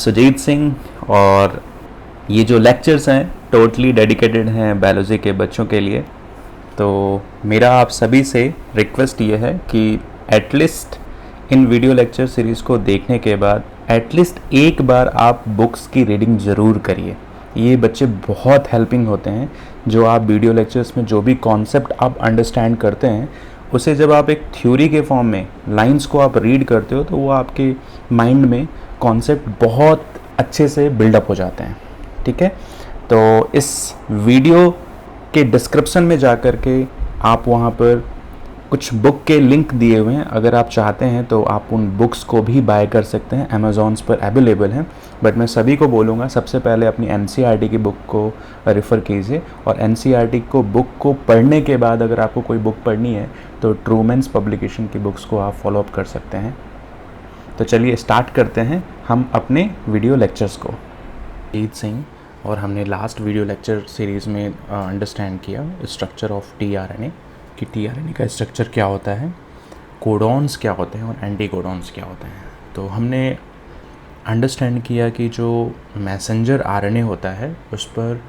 सुजीत सिंह और ये जो लेक्चर्स हैं टोटली डेडिकेटेड हैं बायोलॉजी के बच्चों के लिए। तो मेरा आप सभी से रिक्वेस्ट ये है कि at least in video lecture series को देखने के बाद एटलीस्ट एक बार आप बुक्स की रीडिंग ज़रूर करिए। ये बच्चे बहुत हेल्पिंग होते हैं। जो आप वीडियो लेक्चर्स में जो भी कॉन्सेप्ट आप अंडरस्टैंड करते हैं उसे जब आप एक थ्योरी के फॉर्म में लाइंस को आप रीड करते हो तो वो आपके माइंड में कॉन्सेप्ट बहुत अच्छे से बिल्डअप हो जाते हैं। ठीक है, तो इस वीडियो के डिस्क्रिप्शन में जा कर के आप वहाँ पर कुछ बुक के लिंक दिए हुए हैं। अगर आप चाहते हैं तो आप उन बुक्स को भी बाय कर सकते हैं, अमेज़ॉन्स पर अवेलेबल हैं। बट मैं सभी को बोलूँगा सबसे पहले अपनी NCERT की बुक को रेफ़र कीजिए, और NCERT को बुक को पढ़ने के बाद अगर आपको कोई बुक पढ़नी है तो ट्रूमैन्स पब्लिकेशन की बुक्स को आप फॉलो अप कर सकते हैं। तो चलिए स्टार्ट करते हैं हम अपने वीडियो लेक्चर्स को। सुजीत सिंह और हमने लास्ट वीडियो लेक्चर सीरीज़ में अंडरस्टैंड किया स्ट्रक्चर ऑफ tRNA कि tRNA का स्ट्रक्चर क्या होता है, कोडॉन्स क्या होते हैं और एंटी कोडॉन्स क्या होते हैं। तो हमने अंडरस्टैंड किया कि जो मैसेंजर RNA होता है उस पर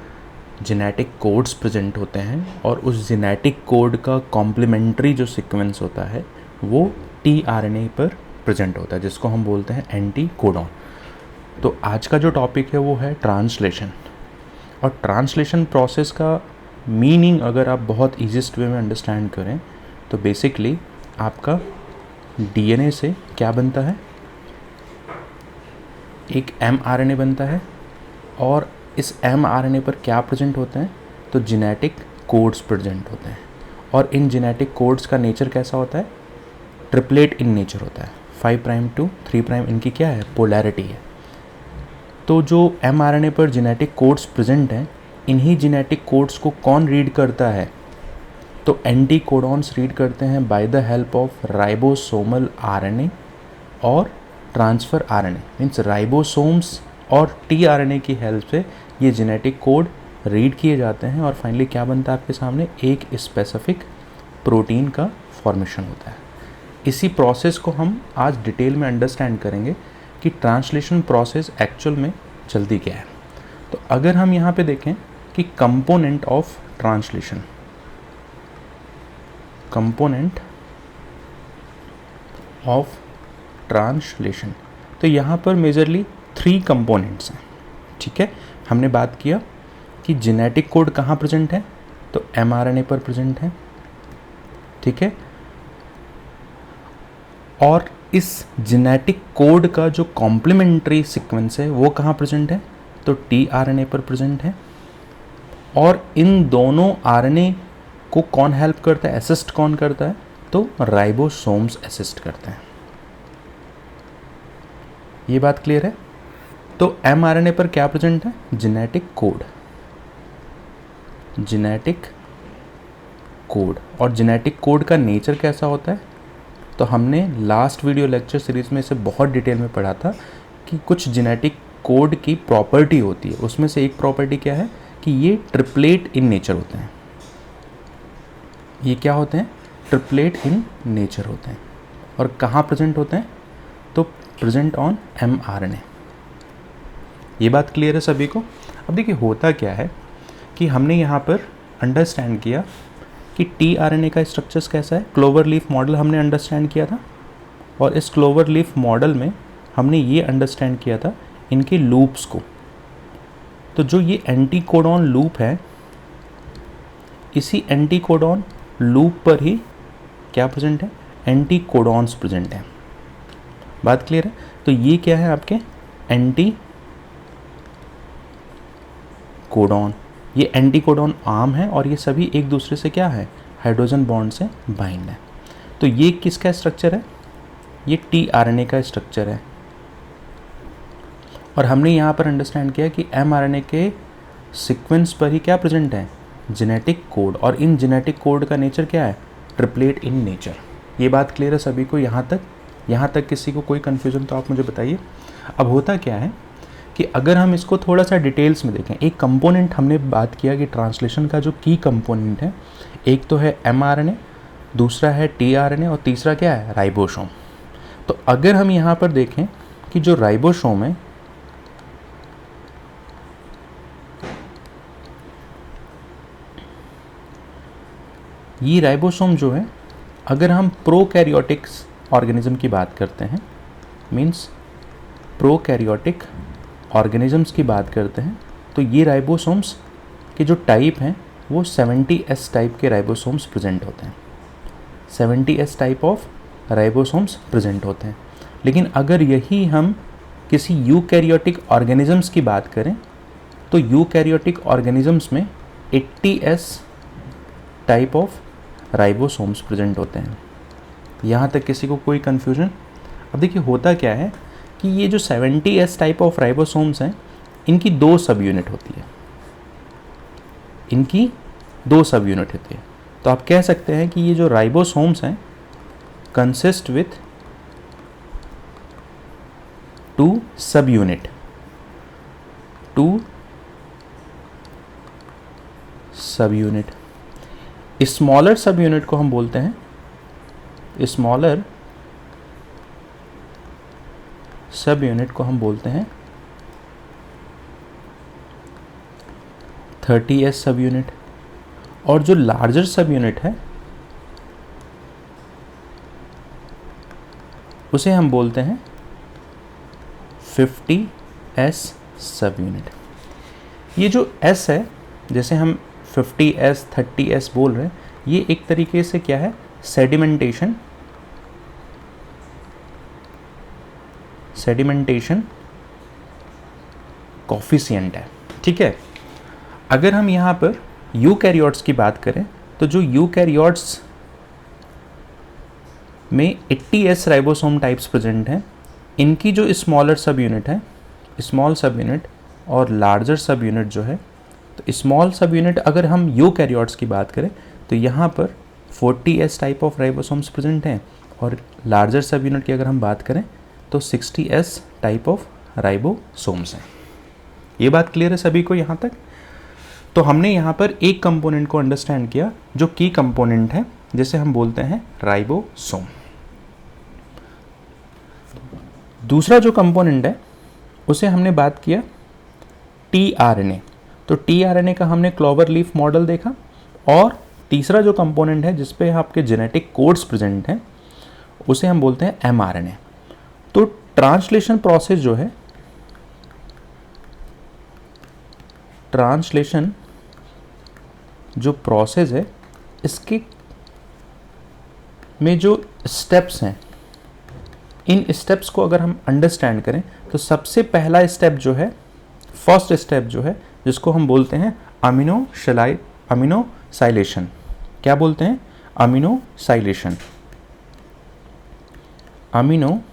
जेनेटिक कोड्स प्रेजेंट होते हैं, और उस जेनेटिक कोड का कॉम्प्लीमेंट्री जो सीक्वेंस होता है वो tRNA पर प्रेजेंट होता है, जिसको हम बोलते हैं एंटी कोडॉन। तो आज का जो टॉपिक है वो है ट्रांसलेशन। और ट्रांसलेशन प्रोसेस का मीनिंग अगर आप बहुत ईजीस्ट वे में अंडरस्टैंड करें तो बेसिकली आपका DNA से क्या बनता है, एक mRNA बनता है, और इस mRNA पर क्या प्रेजेंट होते हैं, तो जेनेटिक कोड्स प्रेजेंट होते हैं। और इन जेनेटिक कोड्स का नेचर कैसा होता है, ट्रिपलेट इन नेचर होता है। 5 प्राइम टू 3 प्राइम इनकी क्या है, पोलैरिटी है। तो जो mRNA पर जेनेटिक कोड्स प्रेजेंट हैं, इन्हीं जेनेटिक कोड्स को कौन रीड करता है, तो एंटी कोडॉन्स रीड करते हैं by the help of ribosomal RNA और ट्रांसफ़र RNA। मीन्स राइबोसोम्स और tRNA की हेल्प से ये जेनेटिक कोड रीड किए जाते हैं, और फाइनली क्या बनता है आपके सामने, एक स्पेसिफिक प्रोटीन का फॉर्मेशन होता है। इसी प्रोसेस को हम आज डिटेल में अंडरस्टैंड करेंगे कि ट्रांसलेशन प्रोसेस एक्चुअल में चलती क्या है। तो अगर हम यहाँ पे देखें कि component of translation, component of translation, तो यहाँ पर मेजरली 3 कंपोनेंट्स हैं। ठीक है, हमने बात किया कि जेनेटिक कोड कहाँ प्रेजेंट है, तो mRNA पर प्रेजेंट है। ठीक है, और इस जेनेटिक कोड का जो कॉम्प्लीमेंट्री सीक्वेंस है वो कहाँ प्रेजेंट है, तो tRNA पर प्रेजेंट है। और इन दोनों RNA को कौन हेल्प करता है, असिस्ट कौन करता है, तो राइबोसोम्स असिस्ट करते हैं। ये बात क्लियर है। तो mRNA पर क्या प्रेजेंट है, जेनेटिक कोड, जेनेटिक कोड। और जेनेटिक कोड का नेचर कैसा होता है, तो हमने लास्ट वीडियो लेक्चर सीरीज़ में इसे बहुत डिटेल में पढ़ा था कि कुछ जेनेटिक कोड की प्रॉपर्टी होती है। उसमें से एक प्रॉपर्टी क्या है कि ये ट्रिपलेट इन नेचर होते हैं। ये क्या होते हैं, ट्रिपलेट इन नेचर होते हैं। और कहाँ प्रेजेंट होते हैं, तो प्रेजेंट ऑन mRNA। ये बात क्लियर है सभी को। अब देखिए होता क्या है कि हमने यहाँ पर अंडरस्टैंड किया कि tRNA का स्ट्रक्चर्स कैसा है। क्लोवर लीफ मॉडल हमने अंडरस्टैंड किया था, और इस क्लोवर लीफ मॉडल में हमने ये अंडरस्टैंड किया था इनके लूप्स को। तो जो ये एंटी कोडॉन लूप है, इसी एंटी कोडॉन लूप पर ही क्या प्रेजेंट है, एंटी कोडॉन्स प्रेजेंट है। बात क्लियर है। तो ये क्या है आपके एंटी कोडॉन, ये एंटी कोडॉन आर्म है, और ये सभी एक दूसरे से क्या है, हाइड्रोजन बॉन्ड से बाइंड है। तो ये किसका स्ट्रक्चर है, ये tRNA का स्ट्रक्चर है। और हमने यहाँ पर अंडरस्टैंड किया कि mRNA के सीक्वेंस पर ही क्या प्रेजेंट है, जेनेटिक कोड। और इन जेनेटिक कोड का नेचर क्या है, ट्रिपलेट इन नेचर। ये बात क्लियर है सभी को। यहाँ तक किसी को कोई कन्फ्यूज़न तो आप मुझे बताइए। अब होता क्या है कि अगर हम इसको थोड़ा सा डिटेल्स में देखें, एक कंपोनेंट हमने बात किया कि ट्रांसलेशन का जो की कंपोनेंट है, एक तो है mRNA, दूसरा है tRNA, और तीसरा क्या है, राइबोसोम। तो अगर हम यहाँ पर देखें कि जो राइबोसोम है ये राइबोसोम जो है, अगर हम प्रोकैरियोटिक ऑर्गेनिज्म की बात करते हैं, मीन्स प्रोकैरियोटिक ऑर्गेनिजम्स की बात करते हैं, तो ये राइबोसोम्स के जो टाइप हैं वो 70S टाइप के राइबोसोम्स प्रेजेंट होते हैं। 70S type of ribosomes present होते हैं। लेकिन अगर यही हम किसी यूकैरियोटिक ऑर्गेनिजम्स की बात करें तो यूकैरियोटिक ऑर्गेनिजम्स में 80S type of ribosomes present होते हैं। यहाँ तक किसी को कोई कन्फ्यूजन? अब देखिए होता क्या है कि ये जो 70S टाइप ऑफ राइबोसोम्स हैं, इनकी 2 सब यूनिट होती है। इनकी 2 सब यूनिट होती है। तो आप कह सकते हैं कि ये जो राइबोसोम्स हैं कंसिस्ट विथ 2 सब यूनिट, 2 सब यूनिट। स्मॉलर सब यूनिट को हम बोलते हैं, स्मॉलर सब यूनिट को हम बोलते हैं 30S सब यूनिट। और जो लार्जर सब यूनिट है उसे हम बोलते हैं 50S सब यूनिट। ये जो S है, जैसे हम 50S 30S बोल रहे हैं, ये एक तरीके से क्या है, सेडिमेंटेशन कॉफिशिएंट है। ठीक है। अगर हम यहाँ पर यूकैरियोट्स की बात करें तो जो यूकैरियोट्स में 80S राइबोसोम टाइप्स प्रेजेंट हैं, इनकी जो स्मॉलर सब यूनिट है, स्मॉल सब यूनिट और लार्जर सब यूनिट जो है, तो स्मॉल सब यूनिट अगर हम यूकैरियोट्स की बात करें तो यहाँ पर 40S type of ribosomes present हैं, और लार्जर सब यूनिट की अगर हम बात करें तो 60S टाइप ऑफ राइबोसोम्स हैं। ये बात क्लियर है सभी को यहाँ तक? तो हमने यहाँ पर एक कंपोनेंट को अंडरस्टैंड किया जो की कंपोनेंट है, जिसे हम बोलते हैं राइबोसोम। दूसरा जो कंपोनेंट है उसे हमने बात किया tRNA। तो tRNA का हमने क्लोवर लीफ मॉडल देखा। और तीसरा जो कंपोनेंट है जिसपे आपके जेनेटिक कोड्स प्रेजेंट हैं उसे हम बोलते हैं mRNA। तो ट्रांसलेशन प्रोसेस जो है, ट्रांसलेशन जो प्रोसेस है, इसके में जो स्टेप्स हैं, इन स्टेप्स को अगर हम अंडरस्टैंड करें तो सबसे पहला स्टेप जो है, फर्स्ट स्टेप जो है, जिसको हम बोलते हैं अमीनोसाइलेशन। क्या बोलते हैं? अमीनोसाइलेशन। अमीनोएसाइलेशन।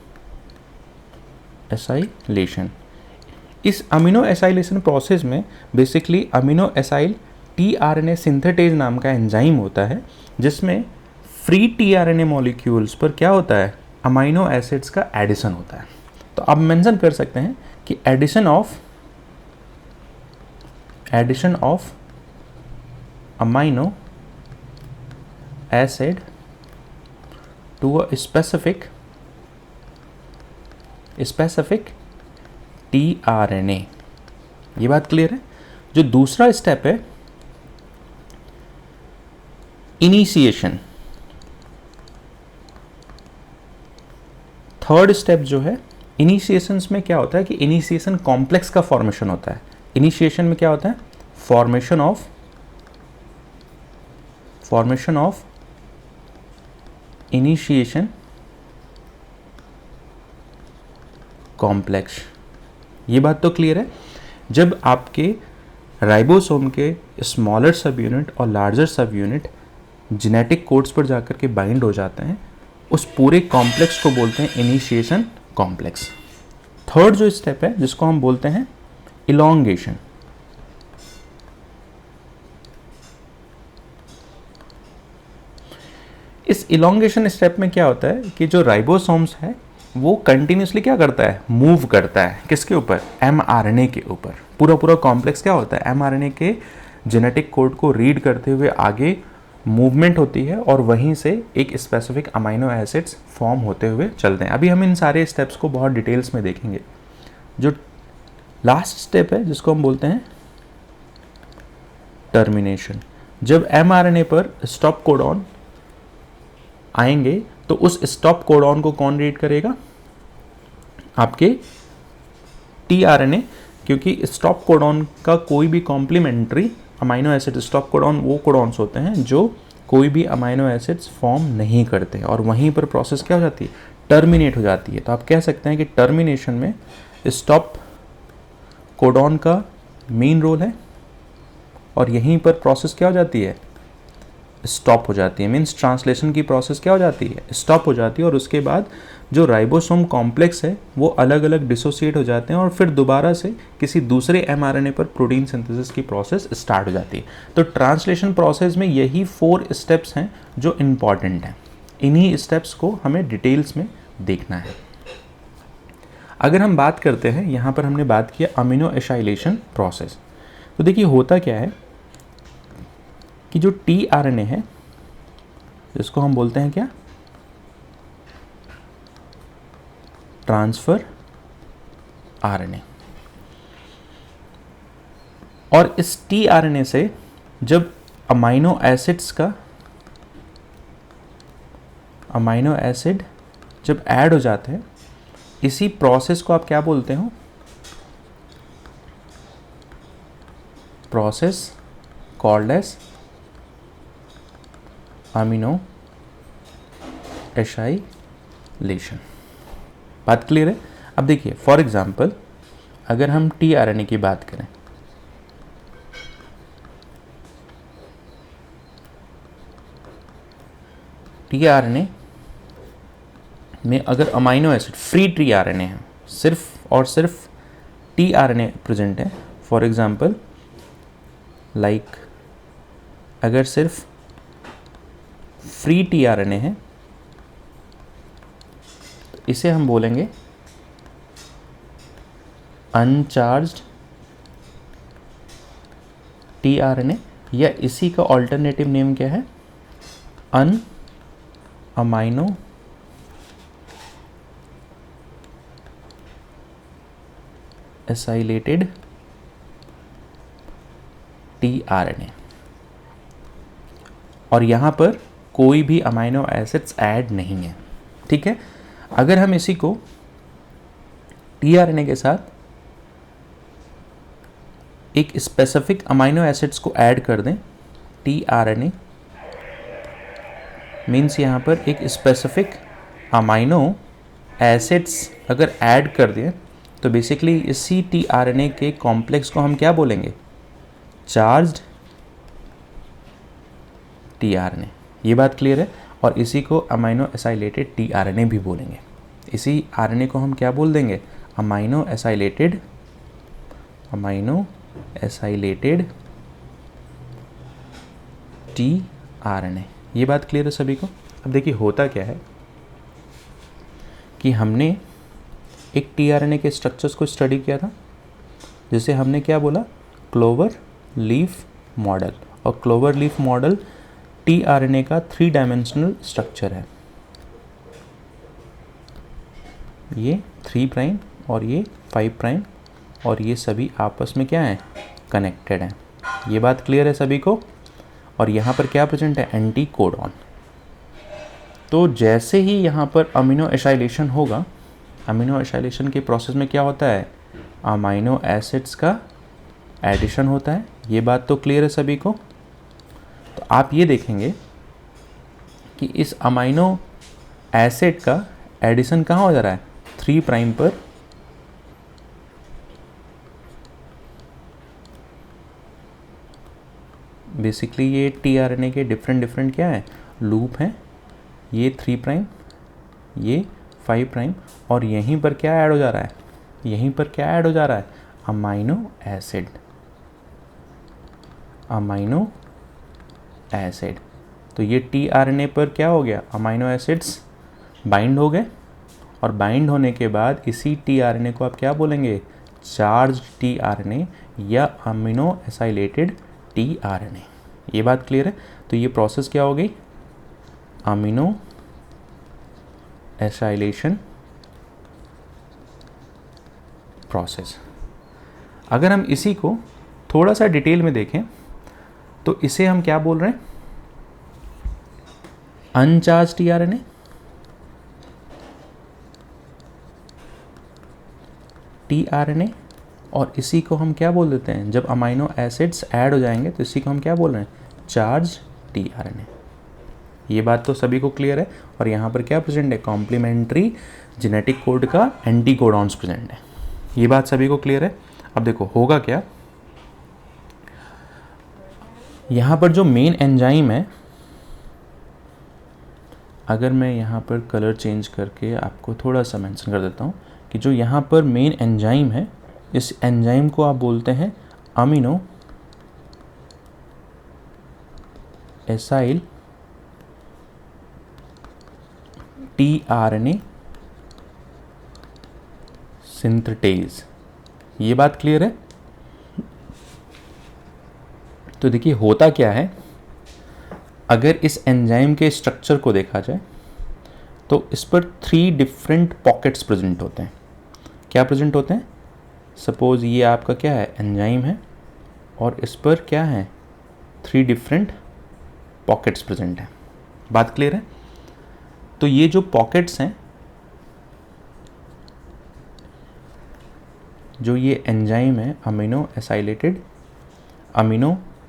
इस अमीनो एसाइलेशन प्रोसेस में basically amino acyl tRNA synthetase नाम का एंजाइम होता है, जिसमें फ्री tRNA मॉलिक्यूल्स पर क्या होता है, अमीनो एसिड्स का एडिशन होता है। तो आप मेंशन कर सकते हैं कि addition of amino acid to a specific tRNA। ये बात क्लियर है? जो दूसरा स्टेप है इनिशिएशन, थर्ड स्टेप जो है इनिशिएशंस में क्या होता है कि इनिशिएशन कॉम्प्लेक्स का फॉर्मेशन होता है। इनिशिएशन में क्या होता है? Formation of initiation complex. ये बात तो क्लियर है? जब आपके राइबोसोम के स्मॉलर सब यूनिट और लार्जर सब यूनिट जेनेटिक कोड्स पर जाकर के बाइंड हो जाते हैं, उस पूरे कॉम्प्लेक्स को बोलते हैं इनिशिएशन कॉम्प्लेक्स। थर्ड जो स्टेप है जिसको हम बोलते हैं इलॉन्गेशन। इस इलॉन्गेशन स्टेप में क्या होता है कि जो राइबोसोम्स है वो कंटिन्यूसली क्या करता है, मूव करता है। किसके ऊपर? mRNA के ऊपर। पूरा कॉम्प्लेक्स क्या होता है, mRNA के जेनेटिक कोड को रीड करते हुए आगे मूवमेंट होती है और वहीं से एक स्पेसिफिक अमीनो एसिड्स फॉर्म होते हुए चलते हैं। अभी हम इन सारे स्टेप्स को बहुत डिटेल्स में देखेंगे। जो लास्ट स्टेप है जिसको हम बोलते हैं टर्मिनेशन। जब mRNA पर स्टॉप कोडॉन आएंगे तो उस स्टॉप कोडॉन को कौन रीड करेगा? आपके tRNA, क्योंकि स्टॉप कोडॉन का कोई भी complementary amino acid, stop codon वो कोडॉन्स होते हैं जो कोई भी अमाइनो एसिड्स फॉर्म नहीं करते और वहीं पर प्रोसेस क्या हो जाती है? टर्मिनेट हो जाती है। तो आप कह सकते हैं कि टर्मिनेशन में स्टॉप कोडॉन का मेन रोल है और यहीं पर प्रोसेस क्या हो जाती है? स्टॉप हो जाती है। मीन्स ट्रांसलेशन की प्रोसेस क्या हो जाती है? स्टॉप हो जाती है और उसके बाद जो राइबोसोम कॉम्प्लेक्स है वो अलग अलग डिसोसिएट हो जाते हैं और फिर दोबारा से किसी दूसरे mRNA पर प्रोटीन सिंथेसिस की प्रोसेस स्टार्ट हो जाती है। तो ट्रांसलेशन प्रोसेस में यही 4 स्टेप्स हैं जो इम्पॉर्टेंट हैं। इन्हीं स्टेप्स को हमें डिटेल्स में देखना है। अगर हम बात करते हैं, यहाँ पर हमने बात किया अमीनो एसाइलेशन प्रोसेस। तो देखिए होता क्या है कि जो tRNA है जिसको हम बोलते हैं क्या? Transfer RNA। और इस tRNA से जब अमाइनो एसिड जब ऐड हो जाते हैं, इसी प्रोसेस को आप क्या बोलते हो? Process called as amino acylation. बात क्लियर है? अब देखिए फॉर एग्जांपल अगर हम tRNA की बात करें, tRNA में अगर अमाइनो एसिड फ्री tRNA है, सिर्फ और सिर्फ tRNA प्रेजेंट है, फॉर एग्जांपल लाइक अगर सिर्फ फ्री tRNA है तो इसे हम बोलेंगे अनचार्ज्ड tRNA, या इसी का ऑल्टरनेटिव नेम क्या है? अन अमाइनो एसाइलेटेड tRNA। और यहाँ पर कोई भी अमाइनो एसिड्स ऐड नहीं है। ठीक है, अगर हम इसी को tRNA के साथ एक स्पेसिफिक अमाइनो एसिड्स को ऐड कर दें, tRNA मीन्स यहाँ पर एक स्पेसिफिक अमाइनो एसिड्स अगर ऐड कर दें तो बेसिकली इसी tRNA के कॉम्प्लेक्स को हम क्या बोलेंगे? Charged tRNA। ये बात क्लियर है? और इसी को अमाइनो एसाइलेटेड tRNA भी बोलेंगे। इसी RNA को हम क्या बोल देंगे? Amino acylated tRNA। ये बात क्लियर है सभी को? अब देखिए होता क्या है कि हमने एक tRNA के स्ट्रक्चर्स को स्टडी किया था, जिसे हमने क्या बोला? Clover leaf model. और क्लोवर लीफ मॉडल tRNA का 3 डायमेंशनल स्ट्रक्चर है। ये 3 प्राइम और ये 5 प्राइम और ये सभी आपस में क्या है? कनेक्टेड हैं। ये बात क्लियर है सभी को? और यहाँ पर क्या प्रेजेंट है? Anti codon. तो जैसे ही यहाँ पर अमीनो एसाइलेशन होगा, अमीनो एसाइलेशन के प्रोसेस में क्या होता है? अमाइनो एसिड्स का एडिशन होता है। ये बात तो क्लियर है सभी को? तो आप ये देखेंगे कि इस अमाइनो एसिड का एडिशन कहाँ हो जा रहा है? 3 प्राइम पर बेसिकली ये tRNA के डिफरेंट क्या है? लूप हैं। ये 3 प्राइम, ये 5 प्राइम और यहीं पर क्या ऐड हो जा रहा है? यहीं पर क्या ऐड हो जा रहा है? Amino acid. तो ये tRNA पर क्या हो गया? अमाइनो एसिड्स बाइंड हो गए और बाइंड होने के बाद इसी tRNA को आप क्या बोलेंगे? चार्ज tRNA या अमीनो एसाइलेटेड tRNA। ये बात क्लियर है? तो ये प्रोसेस क्या हो गई? Amino acylation process. अगर हम इसी को थोड़ा सा डिटेल में देखें तो इसे हम क्या बोल रहे हैं, अनचार्ज टीआरएनए, टीआरएनए, और इसी को हम क्या बोल देते हैं, जब अमाइनो एसिड्स ऐड हो जाएंगे तो इसी को हम क्या बोल रहे हैं, चार्ज टीआरएनए। ये बात तो सभी को क्लियर है। और यहाँ पर क्या प्रेजेंट है, कॉम्प्लीमेंट्री जेनेटिक कोड का एंटी कोडॉन्स प्रेजेंट है। ये बात सभी को क्लियर है। अब देखो होगा क्या, यहाँ पर जो मेन एंजाइम है, अगर मैं यहाँ पर कलर चेंज करके आपको थोड़ा सा मेंशन कर देता हूँ कि जो यहाँ पर मेन एंजाइम है, इस एंजाइम को आप बोलते हैं अमीनो एसाइल टीआरएनए सिंथेटेज। ये बात क्लियर है। तो देखिए होता क्या है, अगर इस एंजाइम के स्ट्रक्चर को देखा जाए तो इस पर 3 डिफरेंट पॉकेट्स प्रेजेंट होते हैं। क्या प्रेजेंट होते हैं, सपोज ये आपका क्या है, एंजाइम है, और इस पर क्या है, 3 डिफरेंट पॉकेट्स प्रेजेंट हैं। बात क्लियर है। तो ये जो पॉकेट्स हैं, जो ये एंजाइम है अमीनो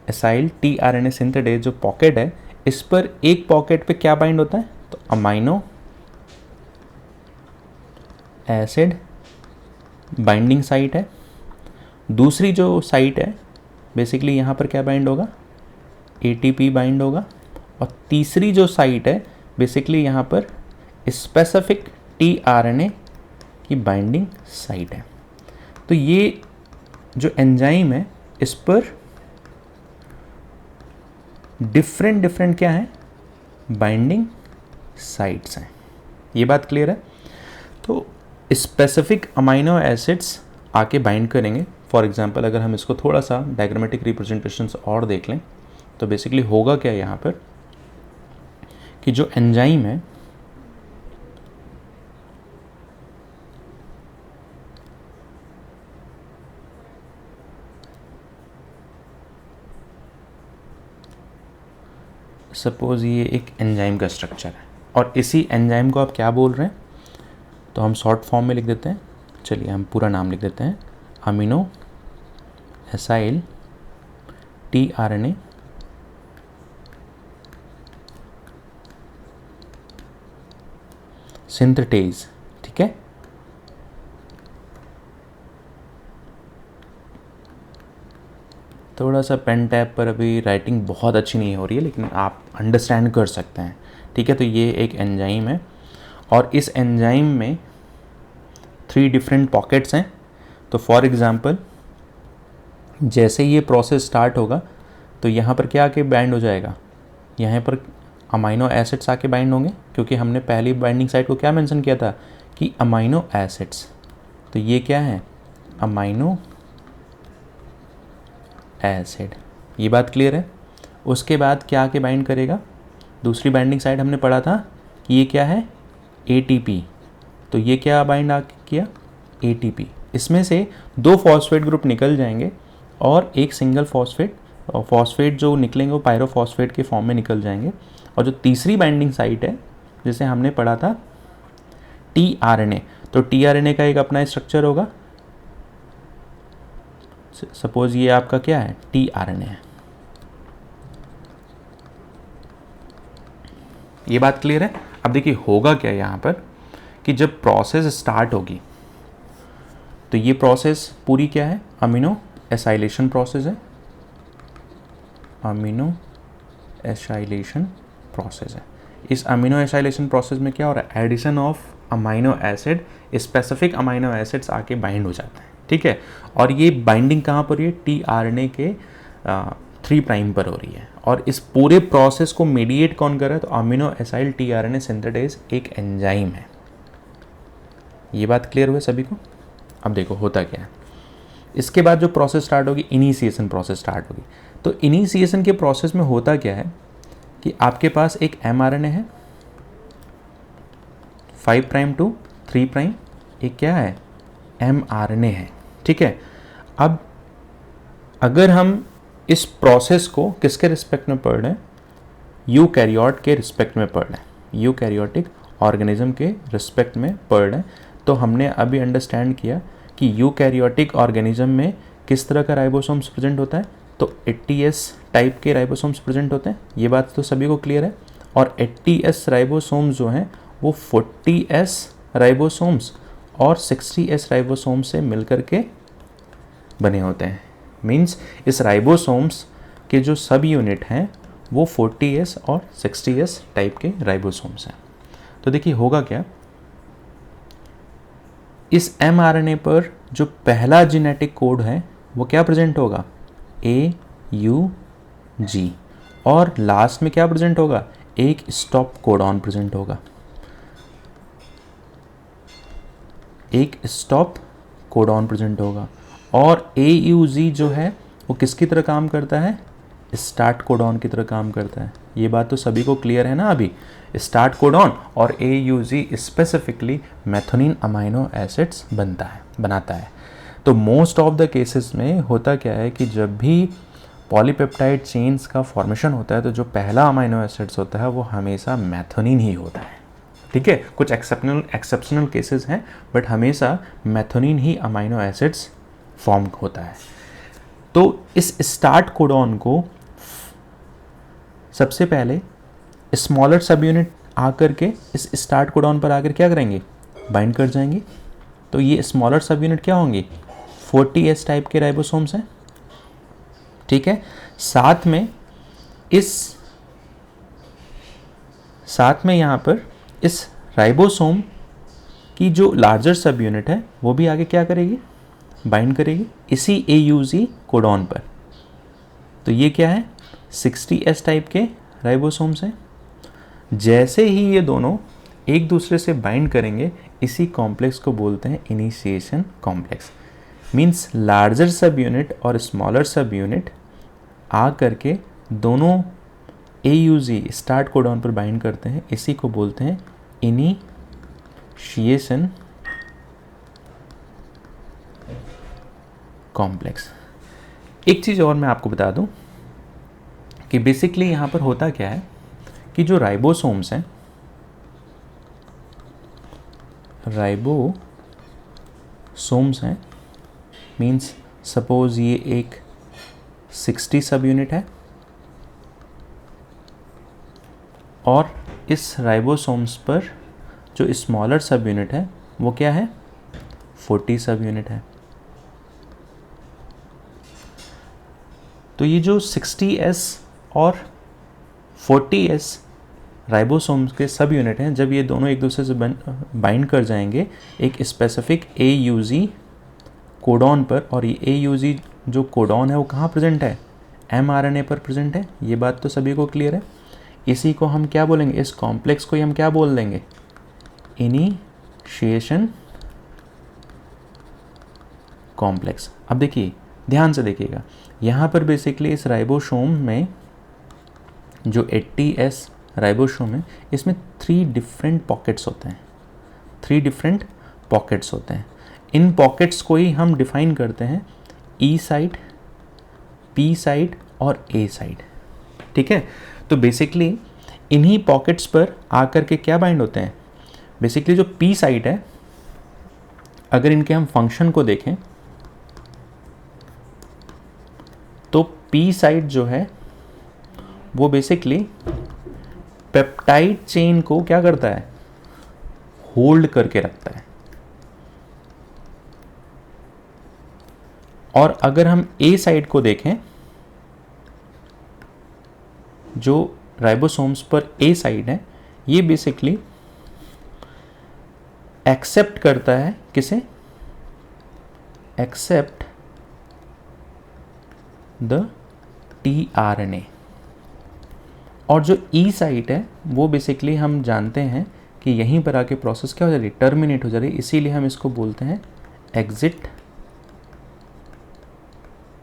एसाइल टीआरएनए सिंथेटेज, जो पॉकेट है, इस पर एक पॉकेट पे क्या बाइंड होता है, तो अमीनो एसिड बाइंडिंग साइट है। दूसरी जो साइट है बेसिकली यहाँ पर क्या बाइंड होगा, एटीपी बाइंड होगा। और तीसरी जो साइट है बेसिकली यहाँ पर स्पेसिफिक टीआरएनए की बाइंडिंग साइट है। तो ये जो एंजाइम है इस पर डिफरेंट क्या है, बाइंडिंग साइट्स हैं। ये बात क्लियर है। तो स्पेसिफिक अमाइनो एसिड्स आके बाइंड करेंगे। फॉर एग्जांपल अगर हम इसको थोड़ा सा डायग्रामेटिक रिप्रेजेंटेशंस और देख लें तो बेसिकली होगा क्या यहाँ पर कि जो एंजाइम है सपोज ये एक एंजाइम का स्ट्रक्चर है और इसी एंजाइम को आप क्या बोल रहे हैं, तो हम शॉर्ट फॉर्म में लिख देते हैं। चलिए हम पूरा नाम लिख देते हैं, अमीनो एसाइल टीआरएनए सिंथेटेज। ठीक है, थोड़ा सा पेन टैप पर अभी राइटिंग बहुत अच्छी नहीं हो रही है, लेकिन आप अंडरस्टैंड कर सकते हैं। ठीक है, तो ये एक एंजाइम है और इस एंजाइम में 3 डिफरेंट पॉकेट्स हैं। तो फॉर एग्ज़ाम्पल जैसे ये प्रोसेस स्टार्ट होगा तो यहाँ पर क्या आके बाइंड हो जाएगा, यहाँ पर अमाइनो एसिड्स आके बाइंड होंगे, क्योंकि हमने पहली बाइंडिंग साइट को क्या मेंशन किया था कि अमाइनो एसिड्स। तो ये क्या है, अमाइनो एसिड। ये बात क्लियर है। उसके बाद क्या आके बाइंड करेगा, दूसरी बाइंडिंग साइट हमने पढ़ा था कि ये क्या है, एटीपी। तो ये क्या बाइंड आके किया, एटीपी। इसमें से 2 फॉस्फेट ग्रुप निकल जाएंगे और एक सिंगल फॉस्फेट, और फॉस्फेट जो निकलेंगे वो पायरोफॉस्फेट के फॉर्म में निकल जाएंगे। और जो तीसरी बाइंडिंग साइट है जिसे हमने पढ़ा था टीआरएनए, तो टीआरएनए का एक अपना स्ट्रक्चर होगा। सपोज ये आपका क्या है, टीआरएनए है। ये बात क्लियर है। अब देखिए होगा क्या यहाँ पर कि जब प्रोसेस स्टार्ट होगी तो ये प्रोसेस पूरी क्या है, अमीनो एसाइलेशन प्रोसेस है, अमीनो एसाइलेशन प्रोसेस है। इस अमीनो एसाइलेशन प्रोसेस में क्या हो रहा है, addition of amino acid, specific amino acids आके बाइंड हो जाते हैं। ठीक है, और ये बाइंडिंग कहाँ पर हो रही है, टीआरएनए के 3 प्राइम पर हो रही है। और इस पूरे प्रोसेस को मीडिएट कौन कर रहा है, तो अमीनो एसाइल टीआरएनए सिंथेटेज एक एंजाइम है। ये बात क्लियर हुई सभी को। अब देखो होता क्या है, इसके बाद जो प्रोसेस स्टार्ट होगी, इनिशिएशन प्रोसेस स्टार्ट होगी। तो इनिशिएशन के प्रोसेस में होता क्या है कि आपके पास एक एमआरएनए है 5 प्राइम टू 3 प्राइम, एक क्या है, एमआरएनए है। ठीक है, अब अगर हम इस प्रोसेस को किसके रिस्पेक्ट में पढ़ रहे हैं? यूकैरियोट के रिस्पेक्ट में पढ़ रहे हैं, यूकैरियोटिक ऑर्गेनिज्म के रिस्पेक्ट में पढ़ रहे हैं। तो हमने अभी अंडरस्टैंड किया कि यूकैरियोटिक ऑर्गेनिज्म में किस तरह का राइबोसोम्स प्रेजेंट होता है, तो 80S टाइप के राइबोसोम्स प्रेजेंट होते हैं, ये बात तो सभी को क्लियर है। और 80S राइबोसोम्स जो हैं वो 40S राइबोसोम्स और 60S राइबोसोम्स से मिलकर के बने होते हैं। मीन्स इस राइबोसोम्स के जो सब यूनिट हैं वो 40S और 60S टाइप के राइबोसोम्स हैं। तो देखिए होगा क्या, इस mRNA पर जो पहला जेनेटिक कोड है वो क्या प्रेजेंट होगा? AUG। और लास्ट में क्या प्रेजेंट होगा? एक स्टॉप कोडॉन प्रेजेंट होगा, एक स्टॉप कोडॉन प्रेजेंट होगा। और AUG जो है वो किसकी तरह काम करता है? स्टार्ट कोडॉन की तरह काम करता है। ये बात तो सभी को क्लियर है ना अभी। स्टार्ट कोडॉन और AUG स्पेसिफिकली मेथोनिन अमाइनो एसिड्स बनाता है। तो मोस्ट ऑफ द केसेस में होता क्या है कि जब भी पॉलीपेप्टाइड चेन्स का फॉर्मेशन होता है तो जो पहला अमाइनो एसिड्स होता है वो हमेशा मेथोनिन ही होता है। ठीक है, कुछ एक्सेप्शनल केसेस हैं बट हमेशा मेथोनिन ही अमाइनो एसिड्स फॉर्म होता है। तो इस स्टार्ट कोडॉन को सबसे पहले स्मॉलर सब यूनिट आकर के इस स्टार्ट कोडॉन पर आकर क्या करेंगे? बाइंड कर जाएंगे। तो ये स्मॉलर सब यूनिट क्या होंगे? 40S टाइप के राइबोसोम्स हैं। ठीक है, साथ में यहाँ पर इस राइबोसोम की जो लार्जर सब यूनिट है वो भी आगे क्या करेगी? बाइंड करेगी इसी AUG कोडॉन पर। तो ये क्या है? 60S टाइप के राइबोसोम्स हैं। जैसे ही ये दोनों एक दूसरे से बाइंड करेंगे इसी कॉम्प्लेक्स को बोलते हैं इनिशिएशन कॉम्प्लेक्स। मीन्स लार्जर सब यूनिट और स्मॉलर सब यूनिट आ करके दोनों AUG स्टार्ट कोडॉन पर बाइंड करते हैं, इसी को बोलते हैं इनिशिएशन कॉम्प्लेक्स। एक चीज़ और मैं आपको बता दूं कि बेसिकली यहाँ पर होता क्या है कि जो राइबोसोम्स हैं, मीन्स सपोज ये एक 60 सब यूनिट है और इस राइबोसोम्स पर जो स्मॉलर सब यूनिट है वो क्या है? 40 सब यूनिट है। तो ये जो 60S और 40S राइबोसोम्स के सब यूनिट हैं, जब ये दोनों एक दूसरे से बाइंड कर जाएंगे एक स्पेसिफिक AUG कोडॉन पर, और ये AUG जो कोडॉन है वो कहाँ प्रेजेंट है? mRNA पर प्रेजेंट है। ये बात तो सभी को क्लियर है। इसी को हम क्या बोलेंगे? इस कॉम्प्लेक्स को हम क्या बोल देंगे? Initiation complex. अब देखिए, ध्यान से देखिएगा, यहाँ पर बेसिकली इस राइबोसोम में जो 80S राइबोसोम है इसमें 3 डिफरेंट पॉकेट्स होते हैं। 3 डिफरेंट पॉकेट्स होते हैं। इन पॉकेट्स को ही हम डिफाइन करते हैं E साइड, P साइड और A साइड। ठीक है, तो बेसिकली इन्हीं पॉकेट्स पर आकर के क्या बाइंड होते हैं? बेसिकली जो P साइड है, अगर इनके हम फंक्शन को देखें तो P साइड जो है वो बेसिकली पेप्टाइड चेन को क्या करता है? होल्ड करके रखता है। और अगर हम A साइड को देखें, जो राइबोसोम्स पर A साइड है, ये बेसिकली एक्सेप्ट करता है किसे? Accept the tRNA। और जो E साइट है वो बेसिकली हम जानते हैं कि यहीं पर आके प्रोसेस क्या हो जा रही है? टर्मिनेट हो जा रही है। इसीलिए हम इसको बोलते हैं एग्जिट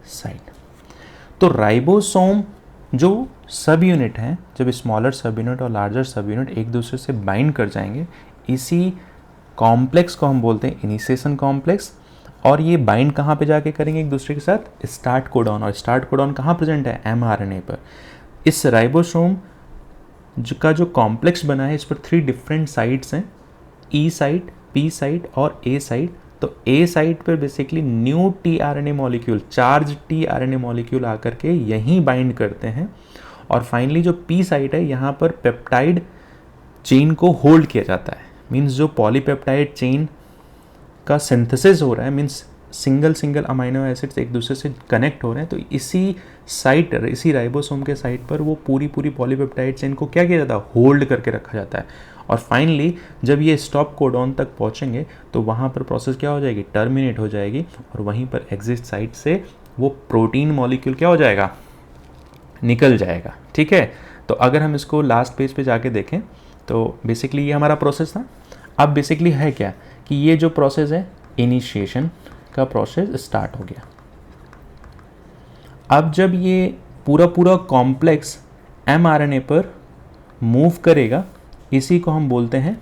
साइट। तो राइबोसोम जो सब यूनिट हैं, जब स्मॉलर सब यूनिट और लार्जर सब यूनिट एक दूसरे से बाइंड कर जाएंगे, इसी कॉम्प्लेक्स को हम बोलते हैं इनिशिएशन कॉम्प्लेक्स। और ये बाइंड कहाँ पे जाके करेंगे एक दूसरे के साथ, स्टार्ट कोडॉन, और स्टार्ट कोडॉन कहाँ प्रेजेंट है, mRNA पर। इस राइबोसोम का जो कॉम्प्लेक्स बना है इस पर 3 डिफरेंट साइट्स हैं, ई साइट, पी साइट और ए साइट। तो ए साइट पर basically new tRNA molecule, charge tRNA molecule आकर के यहीं बाइंड करते हैं, और फाइनली जो पी साइट है यहाँ पर पेप्टाइड चेन को होल्ड किया जाता है। मीन्स जो पॉलीपेप्टाइड चेन का सिंथेसिस हो रहा है, मीन्स सिंगल अमाइनो एसिड्स एक दूसरे से कनेक्ट हो रहे हैं, तो इसी साइट, इसी राइबोसोम के साइट पर वो पूरी पॉलीपेप्टाइड चेन को क्या किया जाता है, होल्ड करके रखा जाता है। और फाइनली जब ये स्टॉप कोडॉन तक पहुंचेंगे तो वहाँ पर प्रोसेस क्या हो जाएगी, टर्मिनेट हो जाएगी, और वहीं पर एग्जिट साइट से वो प्रोटीन मॉलिक्यूल क्या हो जाएगा, निकल जाएगा। ठीक है, तो अगर हम इसको लास्ट पेज पे जाके देखें तो बेसिकली ये हमारा प्रोसेस था। अब बेसिकली है क्या कि ये जो प्रोसेस है, इनिशिएशन का प्रोसेस स्टार्ट हो गया। अब जब ये पूरा कॉम्प्लेक्स mRNA पर मूव करेगा, इसी को हम बोलते हैं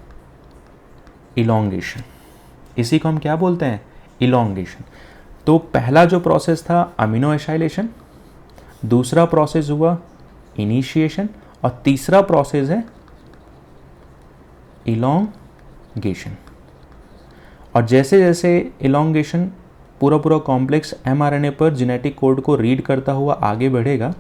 इलॉन्गेशन। इसी को हम क्या बोलते हैं, इलॉन्गेशन। तो पहला जो प्रोसेस था अमीनो एसाइलेशन, दूसरा प्रोसेस हुआ इनिशिएशन, और तीसरा प्रोसेस है इलॉन्गेशन। और जैसे जैसे इलॉन्गेशन पूरा कॉम्प्लेक्स mRNA पर जेनेटिक कोड को रीड करता हुआ आगे बढ़ेगा,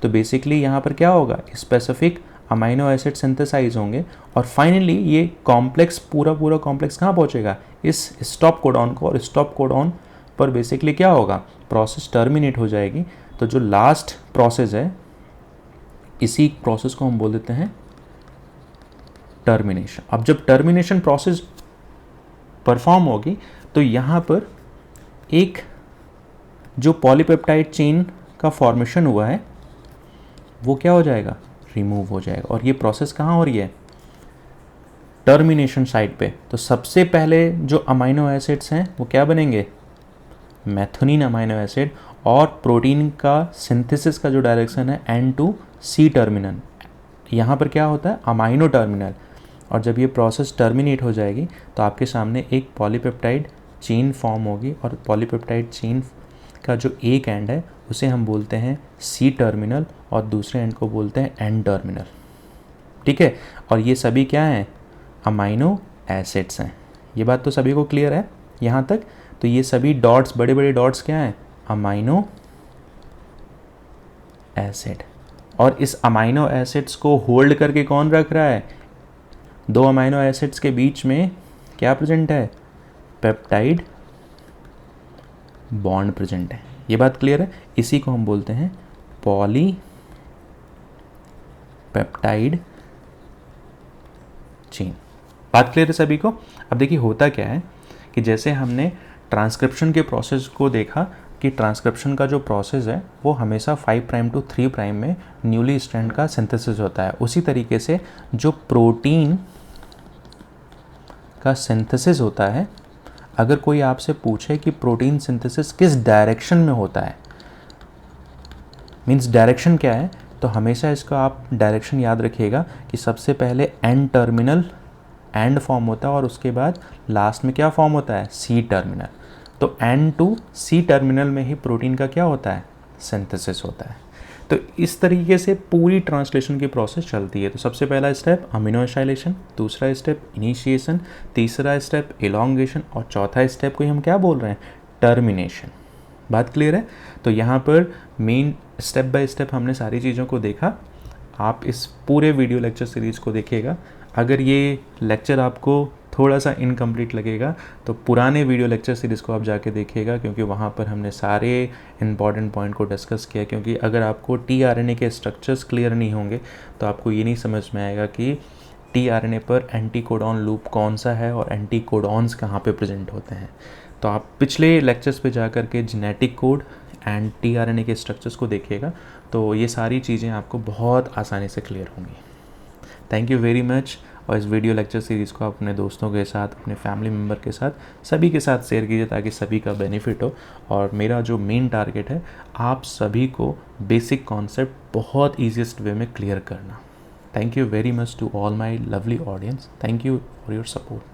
तो बेसिकली यहाँ पर क्या होगा, स्पेसिफिक अमाइनो एसिड सिंथेसाइज होंगे, और फाइनली ये कॉम्प्लेक्स पूरा कॉम्प्लेक्स कहाँ पहुँचेगा, इस स्टॉप कोडॉन को, और स्टॉप कोडॉन पर बेसिकली क्या होगा, प्रोसेस टर्मिनेट हो जाएगी। तो जो लास्ट प्रोसेस है, इसी प्रोसेस को हम बोल देते हैं टर्मिनेशन। अब जब टर्मिनेशन प्रोसेस परफॉर्म होगी तो यहाँ पर एक जो पॉलीपेप्टाइड चेन का फॉर्मेशन हुआ है वो क्या हो जाएगा, रिमूव हो जाएगा। और ये प्रोसेस कहाँ हो रही है, टर्मिनेशन साइट पे। तो सबसे पहले जो अमाइनो एसिड्स हैं वो क्या बनेंगे, मैथोनिन अमाइनो एसिड, और प्रोटीन का सिंथेसिस का जो डायरेक्शन है N2C टर्मिनल, यहाँ पर क्या होता है, अमाइनो टर्मिनल। और जब ये प्रोसेस टर्मिनेट हो जाएगी तो आपके सामने एक पॉलीपेप्टाइड चेन फॉर्म होगी, और पॉलीपेप्टाइड चेन का जो एक एंड है उसे हम बोलते हैं C टर्मिनल, और दूसरे एंड को बोलते हैं N टर्मिनल। ठीक है, और ये सभी क्या हैं, अमाइनो एसिड्स हैं। ये बात तो सभी को क्लियर है यहाँ तक। तो ये सभी डॉट्स, बड़े बड़े डॉट्स क्या हैं, अमाइनो एसिड। और इस अमाइनो एसिड्स को होल्ड करके कौन रख रहा है, 2 अमाइनो एसिड्स के बीच में क्या प्रेजेंट है, पेप्टाइड बॉन्ड प्रेजेंट है। ये बात क्लियर है। इसी को हम बोलते हैं पॉलीपेप्टाइड चेन। बात क्लियर है सभी को। अब देखिए होता क्या है कि जैसे हमने ट्रांसक्रिप्शन के प्रोसेस को देखा कि ट्रांसक्रिप्शन का जो प्रोसेस है वो हमेशा 5 प्राइम टू 3 प्राइम में न्यूली स्ट्रैंड का सिंथेसिस होता है। उसी तरीके से जो प्रोटीन का सिंथेसिस होता है, अगर कोई आपसे पूछे कि प्रोटीन सिंथेसिस किस डायरेक्शन में होता है, मींस डायरेक्शन क्या है, तो हमेशा इसका आप डायरेक्शन याद रखिएगा कि सबसे पहले एन टर्मिनल एंड फॉर्म होता है, और उसके बाद लास्ट में क्या फॉर्म होता है, सी टर्मिनल। तो एन टू सी टर्मिनल में ही प्रोटीन का क्या होता है, सिंथेसिस होता है। तो इस तरीके से पूरी ट्रांसलेशन की प्रोसेस चलती है। तो सबसे पहला स्टेप अमीनो एसाइलेशन, दूसरा स्टेप इनिशिएशन, तीसरा स्टेप इलॉन्गेशन, और चौथा स्टेप को ही हम क्या बोल रहे हैं, टर्मिनेशन। बात क्लियर है। तो यहाँ पर मेन स्टेप बाय स्टेप हमने सारी चीज़ों को देखा। आप इस पूरे वीडियो लेक्चर सीरीज़ को देखिएगा। अगर ये लेक्चर आपको थोड़ा सा इनकम्प्लीट लगेगा तो पुराने वीडियो लेक्चर सीरीज़ को आप जाके देखिएगा, क्योंकि वहाँ पर हमने सारे इंपॉर्टेंट पॉइंट को डिस्कस किया। क्योंकि अगर आपको टीआरएनए के स्ट्रक्चर्स क्लियर नहीं होंगे तो आपको ये नहीं समझ में आएगा कि टीआरएनए पर एंटी कोडॉन लूप कौन सा है और एंटी कोडॉन्स कहाँ पे प्रेजेंट होते हैं। तो आप पिछले लेक्चर्स पे जा कर के जेनेटिक कोड एंड टीआरएनए के स्ट्रक्चर्स को देखिएगा, तो ये सारी चीज़ें आपको बहुत आसानी से क्लियर होंगी। Thank you very much. और इस वीडियो लेक्चर सीरीज़ को आप अपने दोस्तों के साथ, अपने फैमिली मेम्बर के साथ, सभी के साथ शेयर कीजिए ताकि सभी का बेनिफिट हो। और मेरा जो मेन टारगेट है, आप सभी को बेसिक कॉन्सेप्ट बहुत ईजीएस्ट वे में क्लियर करना। Thank you very much to all my lovely audience. Thank you for your support.